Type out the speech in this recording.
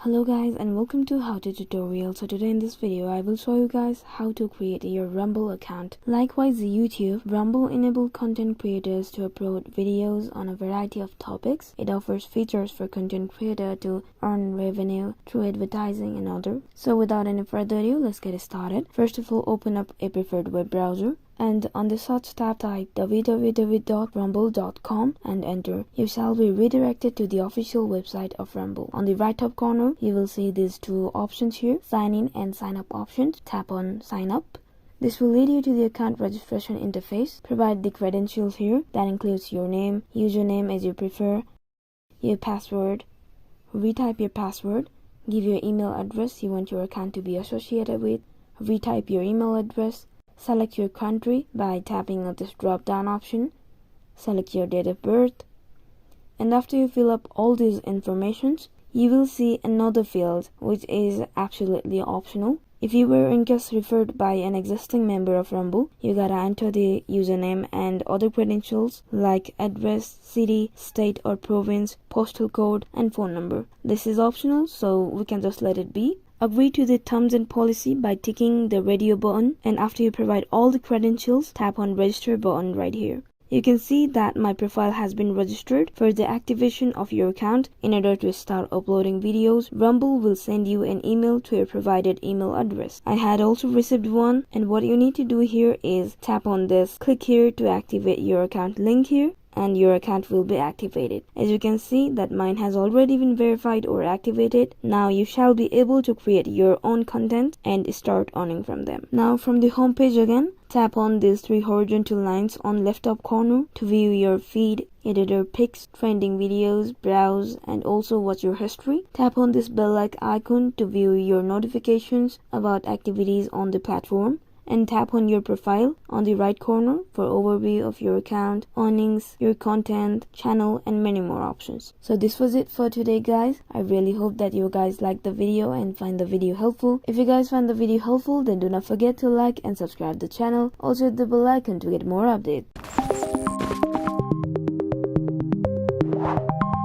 Hello guys and welcome to how to tutorial. So today in this video I will show you guys how to create your Rumble account. Likewise YouTube, Rumble enable content creators to upload videos on a variety of topics. It offers features for content creator to earn revenue through advertising and other. So without any further ado, let's get started. First of all, open up a preferred web browser. And on the search tab type www.rumble.com and enter. You shall be redirected to the official website of Rumble. On the right top corner you will see these two options here, sign in and sign up options. Tap on sign up. This will lead you to the account registration interface. Provide the credentials here, that includes your name, username as you prefer, your password, retype your password, give your email address you want your account to be associated with, retype your email address. Select your country by tapping on this drop down option. Select your date of birth. And after you fill up all these informations, you will see another field which is absolutely optional. If you were in case referred by an existing member of Rumble, you gotta enter the username and other credentials like address, city, state or province, postal code and phone number. This is optional, so we can just let it be. Agree to the terms and policy by ticking the radio button, and after you provide all the credentials, tap on register button right here. You can see that my profile has been registered. For the activation of your account, in order to start uploading videos, Rumble will send you an email to your provided email address. I had also received one, and what you need to do here is tap on this click here to activate your account link here, and your account will be activated. As you can see that mine has already been verified or activated. Now you shall be able to create your own content and start earning from them. Now from the home page again, tap on these three horizontal lines on left top corner to view your feed, editor pics, trending videos, browse and also watch your history. Tap on this bell-like icon to view your notifications about activities on the platform. And tap on your profile on the right corner for overview of your account, earnings, your content, channel and many more options. So this was it for today guys. I really hope that you guys liked the video and find the video helpful. If you guys find the video helpful, then do not forget to like and subscribe the channel. Also hit the bell icon to get more updates.